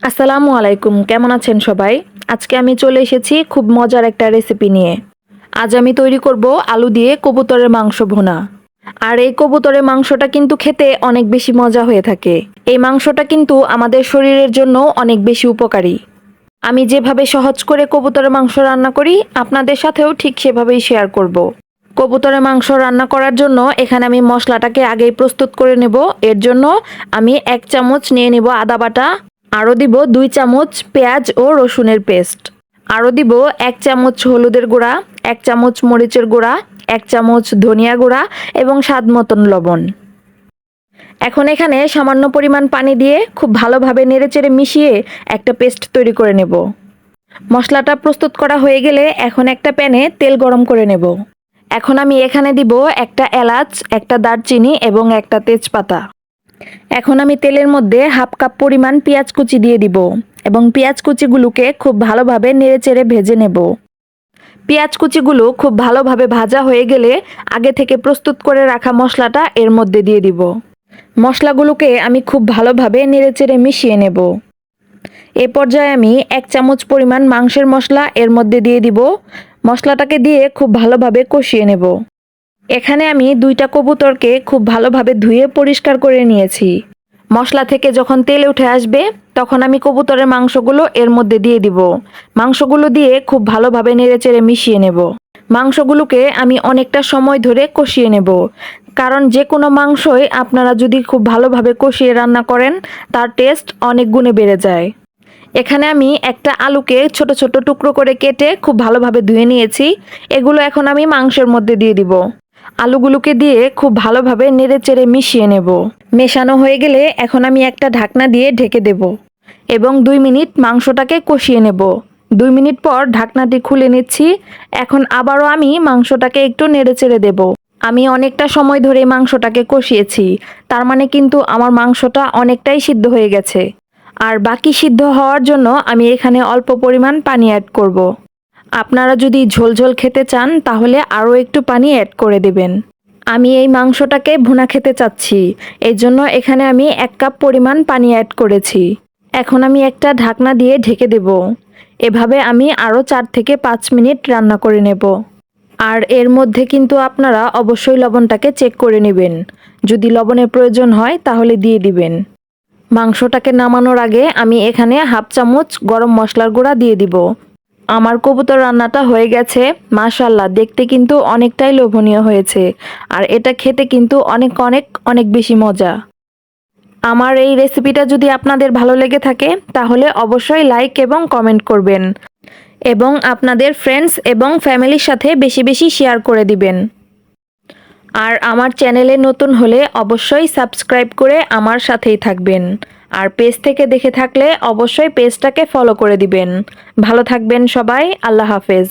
আসসালামু আলাইকুম, কেমন আছেন সবাই? আজকে আমি চলে এসেছি খুব মজার একটা রেসিপি নিয়ে। আজ আমি তৈরি করব আলু দিয়ে কবুতরের মাংস ভুনা। আর এই কবুতরের মাংসটা কিন্তু খেতে অনেক বেশি মজা হয়ে থাকে। এই মাংসটা কিন্তু আমাদের শরীরের জন্য অনেক বেশি উপকারী। আমি যেভাবে সহজ করে কবুতরের মাংস রান্না করি, আপনাদের সাথেও ঠিক সেভাবেই শেয়ার করব। কবুতরের মাংস রান্না করার জন্য এখানে আমি মশলাটাকে আগেই প্রস্তুত করে নেব। এর জন্য আমি 1 চামচ নিয়ে নেব আদা বাটা, আরও দিব 2 চামচ পেঁয়াজ ও রসুনের পেস্ট, আরও দিব 1 চামচ হলুদের গুঁড়া, 1 চামচ মরিচের গুঁড়া, 1 চামচ ধনিয়া গুঁড়া এবং স্বাদ মতন লবণ। এখন এখানে সামান্য পরিমাণ পানি দিয়ে খুব ভালোভাবে নেড়েচেড়ে মিশিয়ে একটা পেস্ট তৈরি করে নেব। মশলাটা প্রস্তুত করা হয়ে গেলে এখন একটা প্যানে তেল গরম করে নেব। এখন আমি এখানে দিব একটা এলাচ, একটা দারচিনি এবং একটা তেজপাতা। এখন আমি তেলের মধ্যে হাফ কাপ পরিমাণ পেঁয়াজ কুচি দিয়ে দিব এবং পেঁয়াজ কুচিগুলোকে খুব ভালোভাবে নেড়েচেড়ে ভেজে নেব। পেঁয়াজ কুচিগুলো খুব ভালোভাবে ভাজা হয়ে গেলে আগে থেকে প্রস্তুত করে রাখা মশলাটা এর মধ্যে দিয়ে দিব। মশলাগুলোকে আমি খুব ভালোভাবে নেড়েচেড়ে মিশিয়ে নেব। এ পর্যায়ে আমি 1 চামচ পরিমাণ মাংসের মশলা এর মধ্যে দিয়ে দিব। মশলাটাকে দিয়ে খুব ভালোভাবে কষিয়ে নেব। এখানে আমি 2টা কবুতরকে খুব ভালোভাবে ধুয়ে পরিষ্কার করে নিয়েছি। মশলা থেকে যখন তেল উঠে আসবে তখন আমি কবুতরের মাংসগুলো এর মধ্যে দিয়ে দিব। মাংসগুলো দিয়ে খুব ভালোভাবে নেড়েচেড়ে মিশিয়ে নেব। মাংসগুলোকে আমি অনেকটা সময় ধরে কষিয়ে নেব, কারণ যে কোনো মাংসই আপনারা যদি খুব ভালোভাবে কষিয়ে রান্না করেন তার টেস্ট অনেক গুণে বেড়ে যায়। এখানে আমি একটা আলুকে ছোট ছোট টুকরো করে কেটে খুব ভালোভাবে ধুয়ে নিয়েছি। এগুলো এখন আমি মাংসের মধ্যে দিয়ে দিব। আলুগুলোকে দিয়ে খুব ভালোভাবে নেড়েচেড়ে মিশিয়ে নেব। মেশানো হয়ে গেলে এখন আমি একটা ঢাকনা দিয়ে ঢেকে দেব এবং 2 মিনিট মাংসটাকে কষিয়ে নেব। 2 মিনিট পর ঢাকনাটি খুলে নিচ্ছি। এখন আবারও আমি মাংসটাকে একটু নেড়েচেড়ে দেব। আমি অনেকটা সময় ধরে মাংসটাকে কষিয়েছি, তার মানে কিন্তু আমার মাংসটা অনেকটাই সিদ্ধ হয়ে গেছে। আর বাকি সিদ্ধ হওয়ার জন্য আমি এখানে অল্প পরিমাণ পানি অ্যাড করব। আপনারা যদি ঝোল ঝোল খেতে চান তাহলে আরও একটু পানি অ্যাড করে দেবেন। আমি এই মাংসটাকে ভুনা খেতে চাচ্ছি, এই জন্য এখানে আমি 1 কাপ পরিমাণ পানি অ্যাড করেছি। এখন আমি একটা ঢাকনা দিয়ে ঢেকে দেব। এভাবে আমি আরও 4 থেকে 5 মিনিট রান্না করে নেব। আর এর মধ্যে কিন্তু আপনারা অবশ্যই লবণটাকে চেক করে নেবেন। যদি লবণের প্রয়োজন হয় তাহলে দিয়ে দিবেন। মাংসটাকে নামানোর আগে আমি এখানে হাফ চামচ গরম মশলার গুঁড়া দিয়ে দিব। আমার কবুতর রান্নাটা হয়ে গেছে। মাশাআল্লাহ, দেখতে কিন্তু অনেকটাই লোভনীয় হয়েছে আর এটা খেতে কিন্তু অনেক অনেক অনেক বেশি মজা। আমার এই রেসিপিটা যদি আপনাদের ভালো লেগে থাকে তাহলে অবশ্যই লাইক এবং কমেন্ট করবেন এবং আপনাদের ফ্রেন্ডস এবং ফ্যামিলির সাথে বেশি বেশি শেয়ার করে দিবেন। আর আমার চ্যানেলে নতুন হলে অবশ্যই সাবস্ক্রাইব করে আমার সাথেই থাকবেন। আর পেজ থেকে দেখে থাকলে অবশ্যই পেজটাকে ফলো করে দিবেন। ভালো থাকবেন সবাই, আল্লাহ হাফেজ।